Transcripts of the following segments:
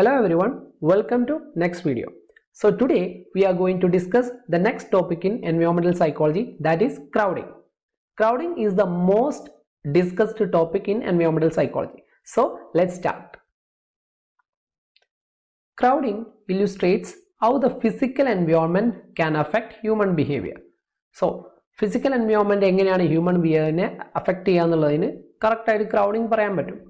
Hello everyone, welcome to next video. So today we are going to discuss the next topic in environmental psychology, that is crowding. Crowding is the most discussed topic in environmental psychology. So let's start. Crowding illustrates how the physical environment can affect human behavior. So physical environment എങ്ങനെയാണ് human behavior affect ചെയ്യാന്നുള്ളതിന് correct ആയിട്ട് crowding പറയാൻ പറ്റും.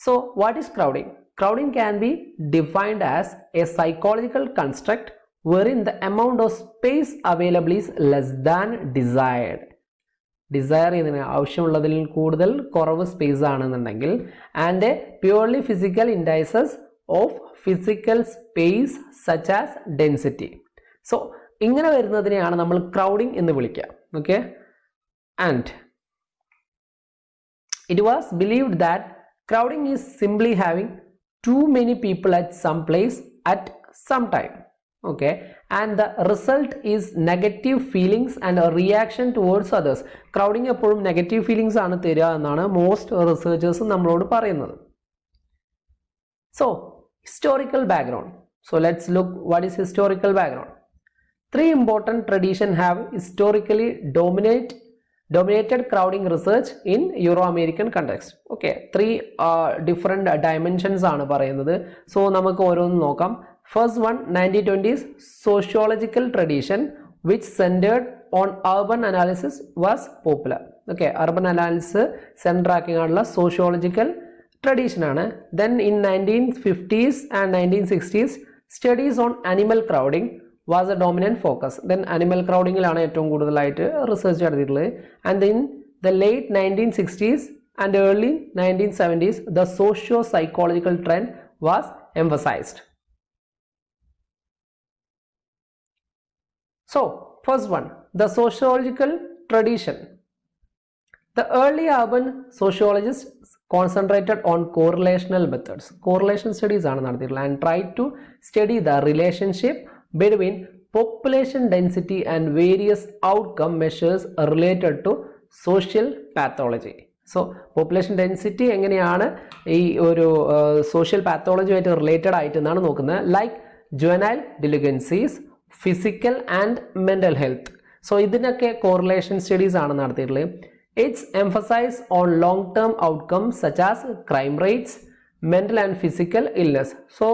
So what is crowding? Crowding can be defined as a psychological construct wherein the amount of space available is less than desired. Desire ചെയ്യുന്നതിന് ആവശ്യമുള്ളതിൽ കൂടുതൽ കുറവ് space ആണെന്നുണ്ടെങ്കിൽ and purely physical indices of physical space such as density. So ഇങ്ങനെ വരുന്നതിനെയാണ് നമ്മൾ crowding എന്ന് വിളിക്കുക. Okay, and it was believed that crowding is simply having too many people at some place at some time. Okay, and the result is negative feelings and a reaction towards others. Crowding എപ്പോഴും negative feelings ആണ് തരിക എന്നാണ് most researchers നമ്മളോട് പറയുന്നത്. So historical background. So let's look what is historical background. Three important traditions have historically dominated crowding research in Euro-American context. Okay, three different dimensions ആണ് പറയുന്നത്. So നമുക്ക് ഓരോന്ന് നോക്കാം. First one, 1920s sociological tradition which centered on urban analysis was popular. Okay, urban analysis center ആക്കിയുള്ള sociological tradition ആണ്. Then in 1950s and 1960s studies on animal crowding was a dominant focus. Then animal crowding ലാണ് ഏറ്റവും കൂടുതലായിട്ട് research നടത്തിയിട്ടുള്ളത്. And in the late 1960s and early 1970s the socio-psychological trend was emphasized. So first one, the sociological tradition. The early urban sociologists concentrated on correlational methods. Correlation studies ആണ് നടത്തിയിട്ടുള്ളത് and tried to study the relationship between population density and various outcome measures related to social pathology. So population density എങ്ങനെയാണ് ഈ ഒരു social pathology ആയിട്ട് related ആയിട്ട് എന്നാണ് നോക്കുന്നത്. Like juvenile delinquencies, physical and mental health. So ഇതിനൊക്കെ correlation studies ആണ് നടത്തിയിട്ടുള്ളത്. It's emphasized on long term outcomes such as crime rates, mental and physical illness. So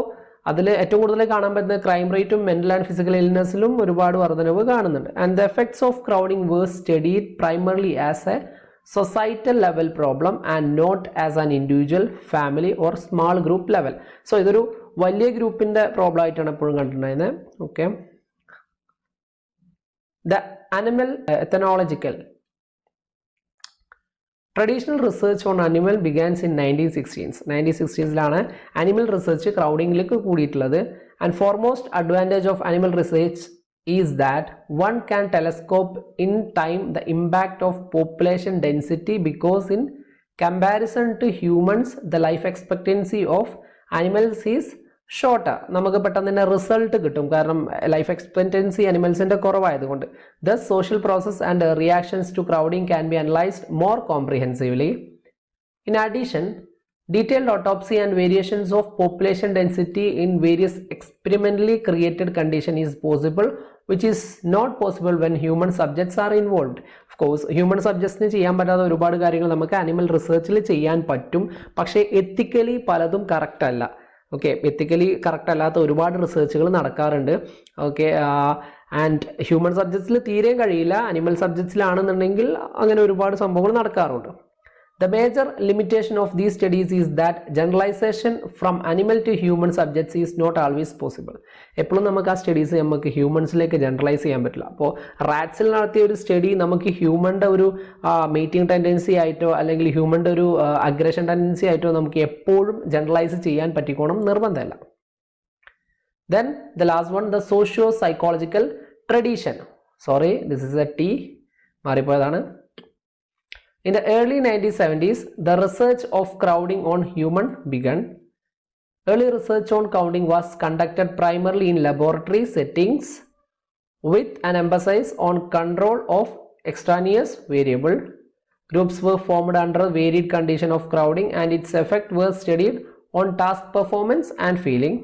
അതിൽ ഏറ്റവും കൂടുതൽ കാണാൻ പറ്റുന്ന ക്രൈം റേറ്റും മെന്റൽ ആൻഡ് ഫിസിക്കൽ ഇൽനെസ്സിലും ഒരുപാട് വർധനവ് കാണുന്നുണ്ട്. And the effects of crowding were studied primarily as a societal level problem and not as an individual, family or small group level. So ഇതൊരു വലിയ ഗ്രൂപ്പിന്റെ പ്രോബ്ലം ആയിട്ടാണ് എപ്പോഴും കണ്ടിട്ടുണ്ടായിരുന്നത്. Okay, the animal ethological Traditional research on animal begins in 1916s. 1916ലാണ് animal research ക്രൗഡിംഗിലേക്ക് കൂടിയിട്ടുള്ളത്. And foremost advantage of animal research is that one can telescope in time the impact of population density, because in comparison to humans the life expectancy of animals is shorter. നമുക്ക് പെട്ടെന്ന് തന്നെ result കിട്ടും, കാരണം life expectancy അനിമൽസിന്റെ കുറവായതുകൊണ്ട്. The social process and reactions to crowding can be analysed more comprehensively. In addition, detailed autopsy and variations of population density in various experimentally created condition is possible, which is not possible when human subjects are involved. Of course, human subjectsന് ചെയ്യാൻ പറ്റാത്ത ഒരുപാട് കാര്യങ്ങൾ നമുക്ക് animal റിസർച്ചിൽ ചെയ്യാൻ പറ്റും, പക്ഷേ ethically പലതും correct അല്ല. ഓക്കെ, എത്തിക്കലി കറക്റ്റ് അല്ലാത്ത ഒരുപാട് റിസർച്ചുകൾ നടക്കാറുണ്ട്. ഓക്കെ, ആൻഡ് ഹ്യൂമൻ സബ്ജക്ട്സിൽ തീരെ കഴിയില്ല. അനിമൽ സബ്ജക്ട്സിലാണെന്നുണ്ടെങ്കിൽ അങ്ങനെ ഒരുപാട് സംഭവങ്ങൾ നടക്കാറുണ്ട്. The major limitation of these studies is that generalization from animal to human subjects is not always possible. എപ്പോഴും നമുക്ക് ആ സ്റ്റഡീസ് നമുക്ക് ഹ്യൂമൻസിലേക്ക് ജനറലൈസ് ചെയ്യാൻ പറ്റില്ല. അപ്പോൾ റാറ്റ്സിൽ നടത്തിയ ഒരു സ്റ്റഡി നമുക്ക് ഹ്യൂമൻ്റെ ഒരു മീറ്റിംഗ് ടെൻഡൻസി ആയിട്ടോ അല്ലെങ്കിൽ ഹ്യൂമൻ്റെ ഒരു അഗ്രഷൻ ടെൻഡൻസി ആയിട്ടോ നമുക്ക് എപ്പോഴും ജനറലൈസ് ചെയ്യാൻ പറ്റിക്കോണം നിർബന്ധമല്ല. Then the last one, the socio-psychological tradition. Sorry, this is a T, മാറിപ്പോയതാണ്. In the early 1970s, the research of crowding on human began. Early research on crowding was conducted primarily in laboratory settings with an emphasis on control of extraneous variable. Groups were formed under varied condition of crowding and its effect was studied on task performance and feeling.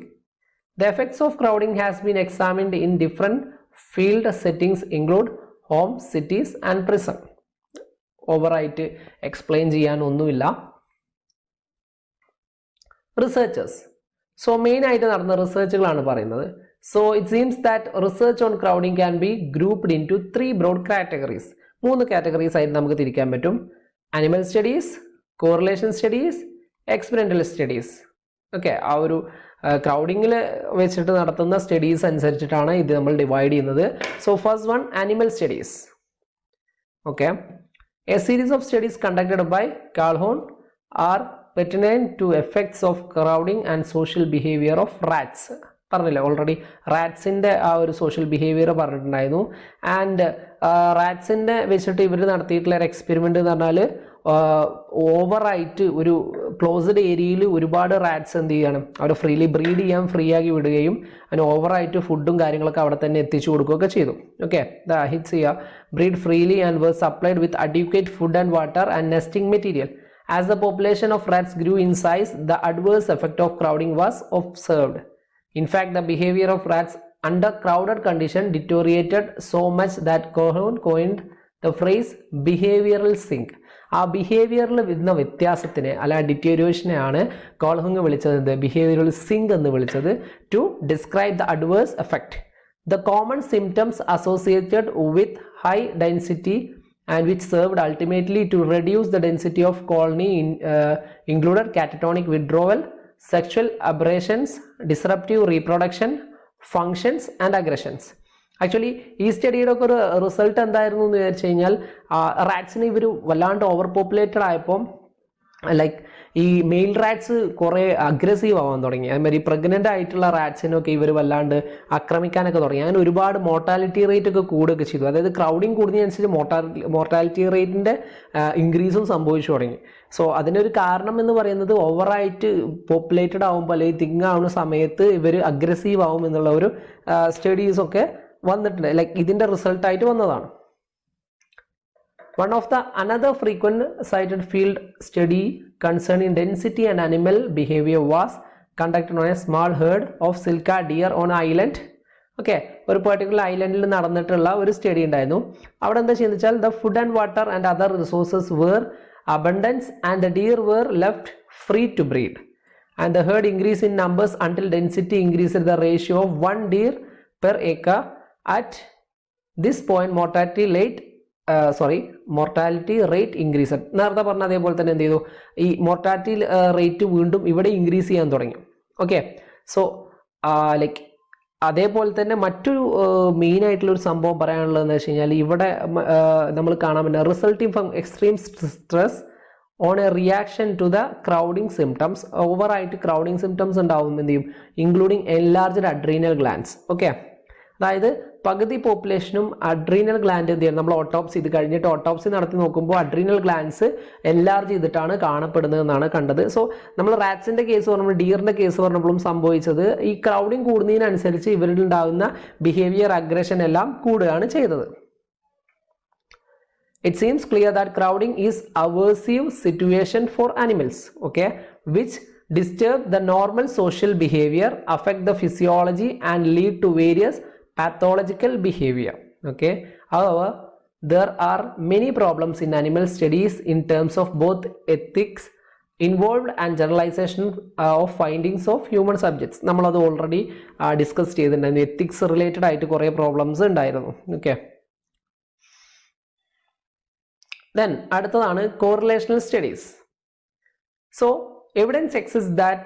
The effects of crowding has been examined in different field settings include home, cities and prison. ഓവറായിട്ട് explain ചെയ്യാനൊന്നുമില്ല. Researchers. So main ആയിട്ട് നടന്ന റിസർച്ചുകളാണ് പറയുന്നത്. So it seems that research on crowding can be grouped into 3 broad categories. 3 categories ആയിട്ട് നമുക്ക് തിരിക്കാൻ പറ്റും. Animal studies, correlation studies, experimental studies. Okay, ആ ഒരു ക്രൗഡിങ്ങിൽ വെച്ചിട്ട് നടത്തുന്ന സ്റ്റഡീസ് അനുസരിച്ചിട്ടാണ് ഇത് നമ്മൾ ഡിവൈഡ് ചെയ്യുന്നത്. So first one, animal studies. Okay, a series of studies conducted by Calhoun are pertinent to effects of crowding and social behavior of rats. പറഞ്ഞില്ല already, റാറ്റ്സിൻ്റെ ആ ഒരു സോഷ്യൽ ബിഹേവിയർ പറഞ്ഞിട്ടുണ്ടായിരുന്നു. ആൻഡ് റാറ്റ്സിൻ്റെ വെച്ചിട്ട് ഇവർ നടത്തിയിട്ടുള്ള ഒരു എക്സ്പെരിമെൻ്റ് എന്ന് പറഞ്ഞാൽ ഓവറായിട്ട് ഒരു ക്ലോസ്ഡ് ഏരിയയിൽ ഒരുപാട് റാറ്റ്സ് എന്ത് ചെയ്യണം, അവർ ഫ്രീലി ബ്രീഡ് ചെയ്യാൻ ഫ്രീ ആക്കി വിടുകയും അതിന് ഓവറായിട്ട് ഫുഡും കാര്യങ്ങളൊക്കെ അവിടെ തന്നെ എത്തിച്ചു കൊടുക്കുകയൊക്കെ ചെയ്തു. ഓക്കെ, ദ ഹിറ്റ്സ് ചെയ്യുക, breed freely and were supplied with adequate food and water and nesting material. As the population of rats grew in size, the adverse effect of crowding was observed. In fact, the behavior of rats under crowded condition deteriorated so much that Calhoun coined the phrase behavioral sink. ആ ബിഹേവിയറിൽ വരുന്ന വ്യത്യാസത്തിനെ അല്ല ഡിറ്റീരിയേഷനെയാണ് കോൾഹോൺ വിളിച്ചത് behavioural sink എന്ന് വിളിച്ചത്, to describe the adverse effect. The common symptoms associated with high density and which served ultimately to reduce the density of colony included catatonic withdrawal, sexual aberrations, disruptive reproduction, functions and aggressions. Actually ഈ സ്റ്റഡിയുടെ ഒക്കെ ഒരു result എന്തായിരുന്നു എന്ന് വിചാരിച്ചു കഴിഞ്ഞാൽ, റാറ്റ്സിന് ഇവർ വല്ലാണ്ട് over populated ആയപ്പോൾ ലൈക്ക് ഈ മെയിൽ റാറ്റ്സ് കുറേ അഗ്രസീവ് ആവാൻ തുടങ്ങി. അതുമാതിരി പ്രഗ്നൻ്റ് ആയിട്ടുള്ള റാറ്റ്സിനൊക്കെ ഇവർ വല്ലാണ്ട് ആക്രമിക്കാനൊക്കെ തുടങ്ങി. അങ്ങനെ ഒരുപാട് മോർട്ടാലിറ്റി റേറ്റ് ഒക്കെ കൂടുകയൊക്കെ ചെയ്തു. അതായത് ക്രൗഡിങ് കൂടുന്നതിനനുസരിച്ച് മോർട്ടാലിറ്റി റേറ്റിൻ്റെ ഇൻക്രീസും സംഭവിച്ചു തുടങ്ങി. സോ അതിനൊരു കാരണം എന്ന് പറയുന്നത് ഓവറായിട്ട് പോപ്പുലേറ്റഡ് ആകുമ്പോൾ അല്ലെങ്കിൽ തിങ് ആവുന്ന സമയത്ത് ഇവർ അഗ്രസീവ് ആവും എന്നുള്ള ഒരു സ്റ്റഡീസൊക്കെ വന്നിട്ടുണ്ട്. ലൈക്ക് ഇതിൻ്റെ റിസൾട്ടായിട്ട് വന്നതാണ്. One of the another frequent cited field study concerning density and animal behavior was conducted on a small herd of Silka deer on island. Okay, ഒരു പെർട്ടിക്കുലർ ഐലൻഡിൽ നടന്നിട്ടുള്ള ഒരു സ്റ്റഡി ഉണ്ടായിരുന്നു. അവിടെ എന്താ ചെയ്യുന്നത് വെച്ചാൽ, the food and water and other resources were abundance and the deer were left free to breed and the herd increase in numbers until density increase the ratio of 1 deer per acre. At this point mortality rate increase. നേരത്തെ പറഞ്ഞ അതേപോലെ തന്നെ എന്ത് ചെയ്തു, ഈ mortality rate വീണ്ടും ഇവിടെ increase ചെയ്യാൻ തുടങ്ങി. ഓക്കെ, സോ ലൈക്ക് അതേപോലെ തന്നെ മറ്റൊരു മെയിൻ ആയിട്ടുള്ളൊരു സംഭവം പറയാനുള്ളതെന്ന് വെച്ച് കഴിഞ്ഞാൽ, ഇവിടെ നമ്മൾ കാണാൻ പറ്റുന്ന resulting from extreme stress on a reaction to the crowding symptoms. ഓവറായിട്ട് ക്രൗഡിങ് സിംറ്റംസ് ഉണ്ടാവും, എന്ത് ചെയ്യും, including enlarged adrenal glands. Okay, അതായത് പകുതി പോപ്പുലേഷനും അഡ്രീനൽ ഗ്ലാൻഡ് എന്ത് ചെയ്യണം, നമ്മൾ ഓട്ടോപ്സി ഇത് കഴിഞ്ഞിട്ട് ഓട്ടോപ്സി നടത്തി നോക്കുമ്പോൾ അഡ്രീനൽ ഗ്ലാൻഡ്സ് എൻലാർജ് ചെയ്തിട്ടാണ് കാണപ്പെടുന്നതെന്നാണ് കണ്ടത്. സോ നമ്മൾ റാറ്റ്സിൻ്റെ കേസ് പറഞ്ഞപ്പോൾ ഡിയറിൻ്റെ കേസ് പറഞ്ഞപ്പോഴും സംഭവിച്ചത് ഈ ക്രൗഡിങ് കൂടുന്നതിനനുസരിച്ച് ഇവരിൽ ഉണ്ടാകുന്ന ബിഹേവിയർ അഗ്രഷൻ എല്ലാം കൂടുകയാണ് ചെയ്തത്. It seems clear that crowding is aversive situation for animals, okay, which disturb the normal social behavior, affect the physiology and lead to various pathological behavior. Okay, however, there are many problems in animal studies in terms of both ethics involved and generalization of findings of human subjects. നമ്മളത് already discuss ചെയ്തിട്ടുണ്ടായിരുന്നു. Ethics related ആയിട്ട് കുറേ problems ഉണ്ടായിരുന്നു. Okay, then അടുത്തതാണ് correlational studies. So evidence exist that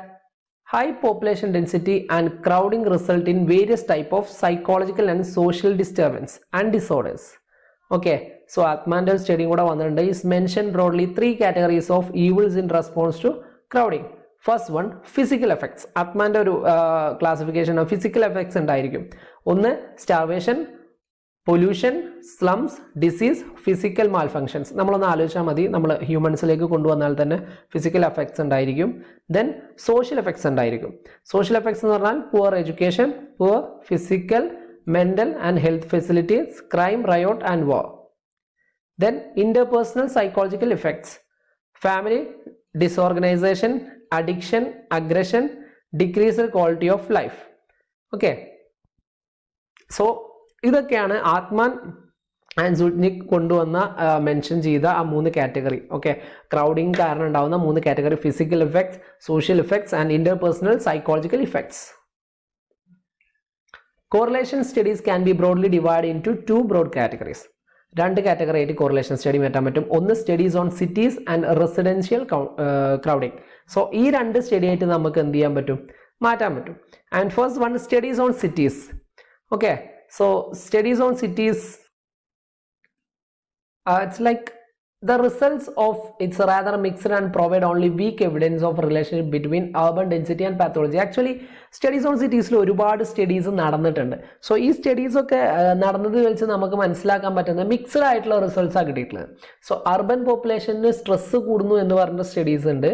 high population density and crowding result in various type of psychological and social disturbance and disorders. Okay, so Athman's study kuda vanniട്ടുണ്ട്. Is mentioned broadly 3 categories of evils in response to crowding. First one, physical effects. Athman's ഒരു classification of physical effects ഉണ്ടായിരിക്കും. ഒന്ന് starvation, pollution, slums, disease, physical malfunctions. നമ്മളൊന്ന് ആലോചിച്ചാൽ മതി, നമ്മൾ ഹ്യൂമൻസിലേക്ക് കൊണ്ടുവന്നാൽ തന്നെ ഫിസിക്കൽ എഫക്ട്സ് ഉണ്ടായിരിക്കും. ദെൻ സോഷ്യൽ എഫക്ട്സ് ഉണ്ടായിരിക്കും. സോഷ്യൽ എഫക്ട്സ് എന്ന് പറഞ്ഞാൽ poor education, poor physical, mental and health facilities, crime, riot and war. Then interpersonal psychological effects, family disorganization, addiction, aggression, decreased quality of life. Okay, so ഇതൊക്കെയാണ് ആത്മാൻ and സുഡ്നിക് കൊണ്ടുവന്ന mention ചെയ്ത ആ 3 category. Okay, crowding കാരണം ഉണ്ടാവുന്ന 3 category: physical effects, social effects and interpersonal psychological effects. Correlation studies can be broadly divide into 2 broad categories. 2 category ആയിട്ട് correlation study മാറ്റാൻ പറ്റും. ഒന്ന് studies on cities and residential crowding. So ഈ 2 study ആയിട്ട് നമുക്ക് എന്ത് ചെയ്യാൻ പറ്റും? മാറ്റാൻ പറ്റും. And first one, studies on cities. Okay, so studies on cities, it's like the results of it's rather mixed and provide only weak evidence of relationship between urban density and pathology. Actually studies on സിറ്റീസിൽ ഒരുപാട് studies നടന്നിട്ടുണ്ട്. So ഈ studies ഒക്കെ നടന്നത് വെച്ച് നമുക്ക് മനസ്സിലാക്കാൻ പറ്റുന്ന മിക്സഡ് ആയിട്ടുള്ള റിസൾട്ട്സാണ് കിട്ടിയിട്ടുള്ളത്. സോ അർബൻ പോപ്പുലേഷന് സ്ട്രെസ് കൂടുന്നു എന്ന് പറഞ്ഞിട്ട് സ്റ്റഡീസ് ഉണ്ട്,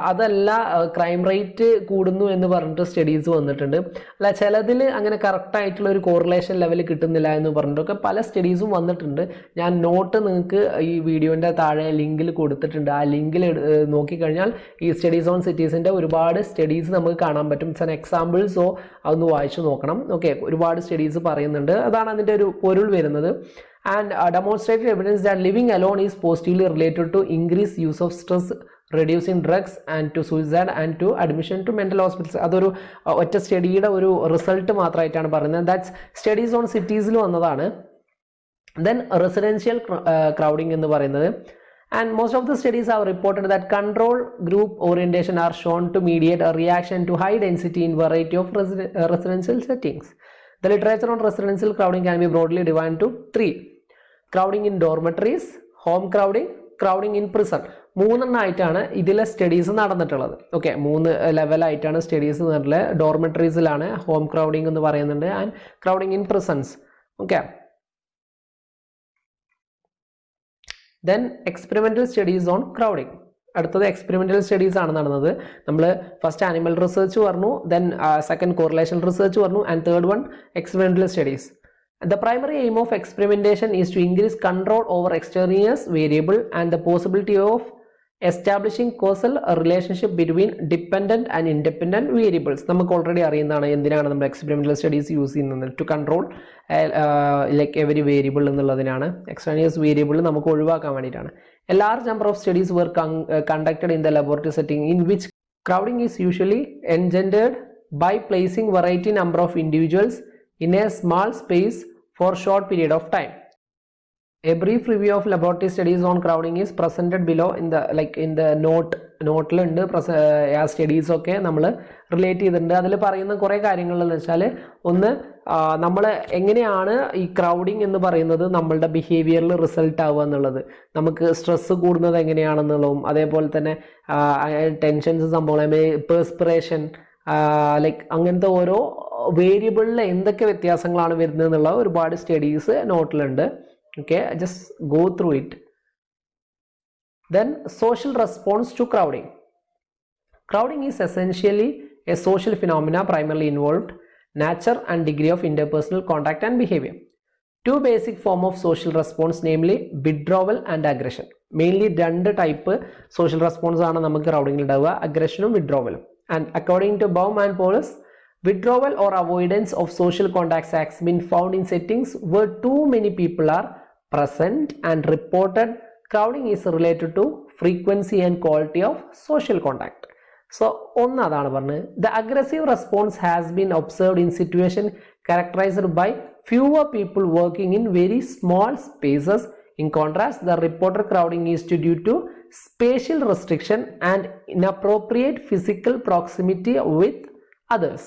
അതല്ല ക്രൈം റേറ്റ് കൂടുന്നു എന്ന് പറഞ്ഞിട്ട് സ്റ്റഡീസ് വന്നിട്ടുണ്ട്. അല്ല ചിലതിൽ അങ്ങനെ കറക്റ്റ് ആയിട്ടുള്ള ഒരു കോറിലേഷൻ ലെവൽ കിട്ടുന്നില്ല എന്ന് പറഞ്ഞിട്ടൊക്കെ പല സ്റ്റഡീസും വന്നിട്ടുണ്ട്. ഞാൻ നോട്ട് നിങ്ങൾക്ക് ഈ വീഡിയോൻ്റെ താഴെ ലിങ്കിൽ കൊടുത്തിട്ടുണ്ട്. ആ ലിങ്കിൽ നോക്കിക്കഴിഞ്ഞാൽ ഈ സ്റ്റഡീസ് ഓൺ സിറ്റീസിൻ്റെ ഒരുപാട് സ്റ്റഡീസ് നമുക്ക് കാണാൻ പറ്റും. എക്സാമ്പിൾസോ അതൊന്ന് വായിച്ചു നോക്കണം. ഓക്കെ, ഒരുപാട് സ്റ്റഡീസ് പറയുന്നുണ്ട്, അതാണ് അതിൻ്റെ ഒരു പൊരുൾ വരുന്നത്. And demonstrated evidence that living alone is positively related to increase use of stress, reducing drugs and to suicide and to admission to mental hospitals. അതൊരു ഒറ്റ സ്റ്റഡിയുടെ ഒരു റിസൾട്ട് മാത്രമായിട്ടാണ് പറയുന്നത്. ദാറ്റ്സ് സ്റ്റഡീസ് ഓൺ സിറ്റീസിൽ വന്നതാണ്. ദെൻ റെസിഡൻഷ്യൽ ക്രൗഡിങ് എന്ന് പറയുന്നത്, and most of the studies have reported that control group orientation are shown to mediate a reaction to high density in variety of residential settings. The literature on residential crowding can be broadly divided into 3: crowding in dormitories, home crowding, crowding in prison. 3 ആയിട്ടാണ് ഇതിലെ studies നടന്നിട്ടുള്ളത്. Okay, 3 ലെവലായിട്ടാണ് studies നടന്നിട്ടുള്ളത്. ഡോർമെറ്ററീസിലാണ് home crowding എന്ന് പറയുന്നുണ്ട്, and crowding in prisons. Okay, then experimental studies on crowding. അടുത്തത് experimental studies ആണ് നടന്നത്. നമ്മൾ ഫസ്റ്റ് ആനിമൽ റിസർച്ച് പറഞ്ഞു, ദെൻ സെക്കൻഡ് കോറിലേഷൻ റിസർച്ച് പറഞ്ഞു, and third one experimental studies. The primary aim of experimentation is to increase control over extraneous variable and the possibility of establishing causal relationship between dependent and independent variables. നമുക്ക് already അറിയുന്നതാണ് എന്തിനാണ് നമ്മൾ experimental studies use ചെയ്യുന്നത്. To control like every variable എന്നുള്ളതിനാണ്. Extraneous variable നമുക്ക് ഒഴിവാക്കാൻ വേണ്ടിയിട്ടാണ്. A large number of studies were conducted in the laboratory setting in which crowding is usually engendered by placing variety number of individuals in a small space for short period of time. A brief review of laboratory studies on crowding is presented below in the നോട്ടിലുണ്ട്. ആ studies ഒക്കെ നമ്മൾ relate ചെയ്തിട്ടുണ്ട്. അതിൽ പറയുന്ന കുറേ കാര്യങ്ങളെന്ന് വെച്ചാൽ, ഒന്ന് നമ്മൾ എങ്ങനെയാണ് ഈ ക്രൗഡിങ് എന്ന് പറയുന്നത് നമ്മളുടെ ബിഹേവിയറിൽ റിസൾട്ട് ആവുക എന്നുള്ളത്, നമുക്ക് സ്ട്രെസ്സ് കൂടുന്നത് എങ്ങനെയാണെന്നുള്ളതും, അതേപോലെ തന്നെ ടെൻഷൻസ് സംഭവങ്ങൾ, പെർസ്പിറേഷൻ, ലൈക്ക് അങ്ങനത്തെ ഓരോ വേരിയബിളിൽ എന്തൊക്കെ വ്യത്യാസങ്ങളാണ് വരുന്നത് എന്നുള്ള ഒരുപാട് studies നോട്ടിലുണ്ട്. Okay, just go through it. Then social response to crowding. Crowding is essentially a social phenomena primarily involved nature and degree of interpersonal contact and behavior. 2 basic forms of social response, namely withdrawal and aggression. Mainly 2 type social response ആണ് നമുക്ക് ക്രൗഡിംഗിൽ ഉണ്ടാവുക, അഗ്രഷനും വിഡ്രോവലും. And according to Baum and Paulus, withdrawal or avoidance of social contacts has been found in settings where too many people are present, and reported crowding is related to frequency and quality of social contact. So ഒന്നതാണ് പറഞ്ഞത്. The aggressive response has been observed in situation characterized by fewer people working in very small spaces. In contrast, the reported crowding is due to spatial restriction and inappropriate physical proximity with others.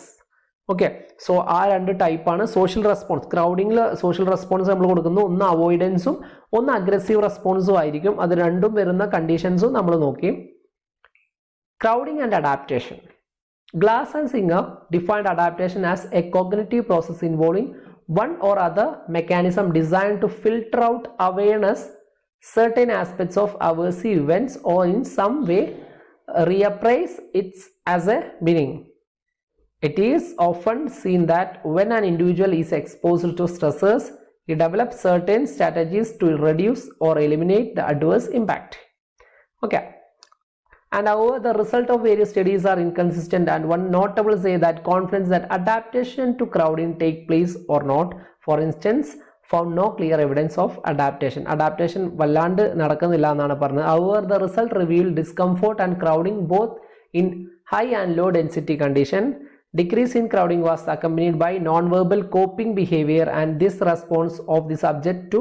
Okay, so ആ 2 ടൈപ്പാണ് social response. ക്രൗഡിങ്ങിൽ social response നമ്മൾ കൊടുക്കുന്നു, ഒന്ന് അവോയ്ഡൻസും ഒന്ന് aggressive റെസ്പോൺസും ആയിരിക്കും. അത് രണ്ടും വരുന്ന കണ്ടീഷൻസും നമ്മൾ നോക്കി. Crowding and adaptation. Glass and Singer defined adaptation as a cognitive process involving one or other mechanism designed to filter out awareness certain aspects of aversive events or in some way reappraise it as a meaning. It is often seen that when an individual is exposed to stressors, he develops certain strategies to reduce or eliminate the adverse impact. Okay, And however, the result of various studies are inconsistent, and one notable say that confidence that adaptation to crowding take place or not, for instance, found no clear evidence of adaptation. Adaptation വല്ലാണ്ട് നടക്കുന്നില്ല എന്നാണ് പറഞ്ഞത്. However, the result revealed discomfort and crowding both in high and low density condition. Decrease in crowding was accompanied by non-verbal coping behavior, and this response of the subject to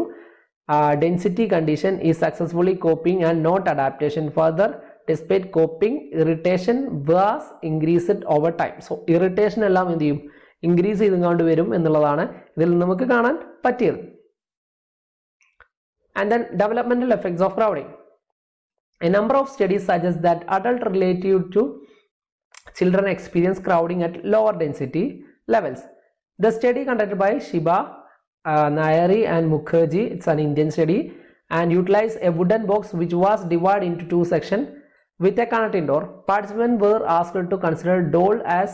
density condition is successfully coping and not adaptation. Further, despite coping, irritation was increased over time. So irritation എല്ലാം എന്ത് ചെയ്യും, increase ചെയ്തുകൊണ്ട് വരും എന്നുള്ളതാണ് ഇതിൽ നമുക്ക് കാണാൻ പറ്റിയത്. And then developmental effects of crowding. A number of studies suggest that adult relative to children experience crowding at lower density levels. The study conducted by Shiba, Nairi and Mukherjee, it's an Indian study, and utilized a wooden box which was divided into two sections with a connecting door. Participants were asked to consider doll as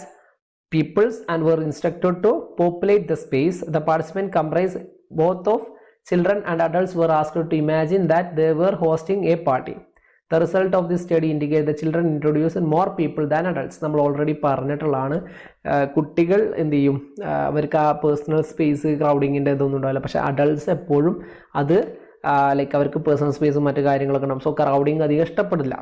peoples and were instructed to populate the space. The participants comprised both of children and adults were asked to imagine that they were hosting a party. The result of this study indicates the children introduced more people than adults. നമ്മൾ already പറഞ്ഞിട്ടുള്ളതാണ്, കുട്ടികൾ എന്ത് ചെയ്യും, അവർക്ക് ആ personal space ക്രൗഡിങ്ങിൻ്റെ ഇതൊന്നും ഉണ്ടാവില്ല. പക്ഷേ അഡൾട്ട്സ് എപ്പോഴും അത് ലൈക്ക് അവർക്ക് പേഴ്സണൽ സ്പേസും മറ്റു കാര്യങ്ങളൊക്കെ ഉണ്ടാവും. സോ ക്രൗഡിങ് അധികം ഇഷ്ടപ്പെടില്ല.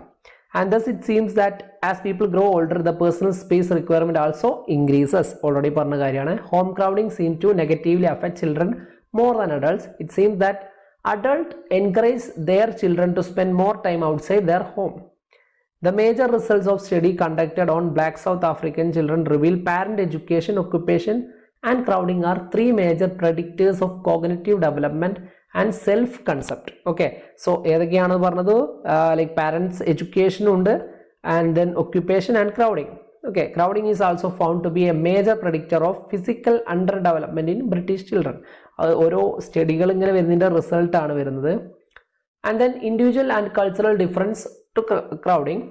And thus it seems that as people grow older, the personal space requirement also increases. Already പറഞ്ഞ കാര്യമാണ്. Home crowding seems to negatively affect children more than adults. It seems that adults encourage their children to spend more time outside their home. The major results of study conducted on Black South African children reveal parent education, occupation and crowding are three major predictors of cognitive development and self concept. Okay, so ഏതൊക്കെയാണ് പറഞ്ഞത്, like parents education ഉണ്ട്, and then occupation and crowding. Okay, crowding is also found to be a major predictor of physical underdevelopment in British children. ഓരോ സ്റ്റഡികൾ ഇങ്ങനെ വരുന്നതിൻ്റെ റിസൾട്ടാണ് വരുന്നത്. And then individual and cultural difference to crowding.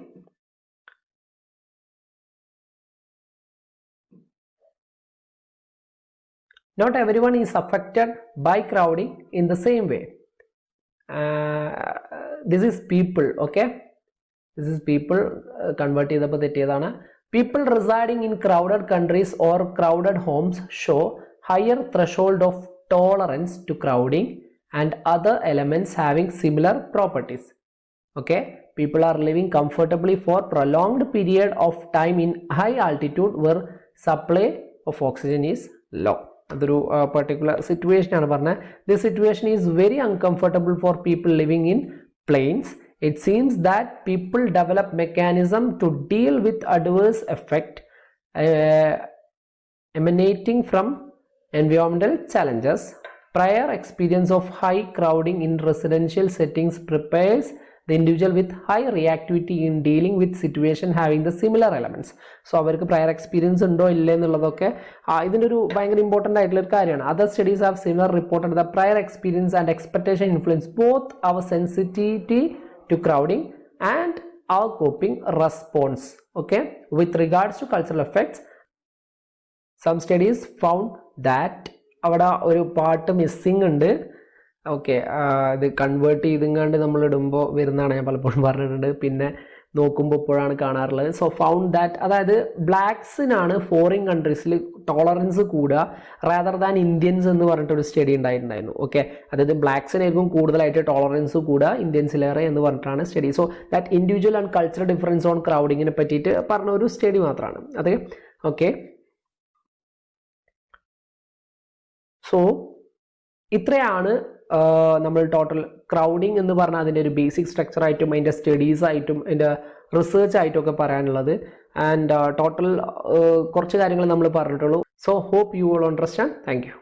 Not everyone is affected by crowding in the same way. This is people, okay? This is people, convert ചെയ്തപ്പോൾ തെറ്റിയതാണ്. People residing in crowded countries or crowded homes show higher threshold of tolerance to crowding and other elements having similar properties. Okay, people are living comfortably for prolonged period of time in high altitude where supply of oxygen is low. അതൊരു particular situation ആണ് പറഞ്ഞത്. This situation is very uncomfortable for people living in plains. It seems that people develop mechanism to deal with adverse effect emanating from environmental challenges. Prior experience of high crowding in residential settings prepares the individual with high reactivity in dealing with situation having the similar elements. So അവർക്ക് prior experience ഉണ്ടോ ഇല്ലേ എന്നുള്ളതൊക്കെ ഇതിൻ്റെ ഒരു ഭയങ്കര important ആയിട്ടുള്ള ഒരു കാര്യമാണ്. Other studies have similar reported that prior experience and expectation influence both our sensitivity to crowding and our coping response. Okay, with regards to cultural effects, some studies found that അവിടെ ഒരു part missing ഉണ്ട്. Okay, ഇത് convert ചെയ്തെങ്ങാണ്ട് നമ്മൾ ഇടുമ്പോൾ വരുന്നതാണ്, ഞാൻ പലപ്പോഴും പറഞ്ഞിട്ടുണ്ട്. പിന്നെ നോക്കുമ്പോൾ ഇപ്പോഴാണ് കാണാറുള്ളത്. സോ ഫൗണ്ട് ദാറ്റ്, അതായത് ബ്ലാക്സിനാണ് ഫോറിൻ കൺട്രീസിൽ ടോളറൻസ് കൂടുക റാദർ ദാൻ ഇന്ത്യൻസ് എന്ന് പറഞ്ഞിട്ടൊരു സ്റ്റഡി ഉണ്ടായിട്ടുണ്ടായിരുന്നു. ഓക്കെ, അതായത് ബ്ലാക്സിനായിരിക്കും കൂടുതലായിട്ട് ടോളറൻസ് കൂടുക ഇന്ത്യൻസിലേറെ എന്ന് പറഞ്ഞിട്ടാണ് study. So that individual and cultural difference on ക്രൗഡിങ്ങിനെ പറ്റിയിട്ട് പറഞ്ഞ ഒരു സ്റ്റഡി മാത്രമാണ് അത്. ഓക്കെ, സോ ഇത്രയാണ് നമ്മൾ ടോട്ടൽ ക്രൗഡിങ് എന്ന് പറഞ്ഞാൽ അതിൻ്റെ ഒരു ബേസിക് സ്ട്രക്ചർ ആയിട്ടും അതിൻ്റെ സ്റ്റഡീസ് ആയിട്ടും അതിൻ്റെ റിസർച്ച് ആയിട്ടും ഒക്കെ പറയാനുള്ളത്. ആൻഡ് ടോട്ടൽ കുറച്ച് കാര്യങ്ങൾ നമ്മൾ പറഞ്ഞിട്ടുള്ളൂ. So hope you will understand. Thank U.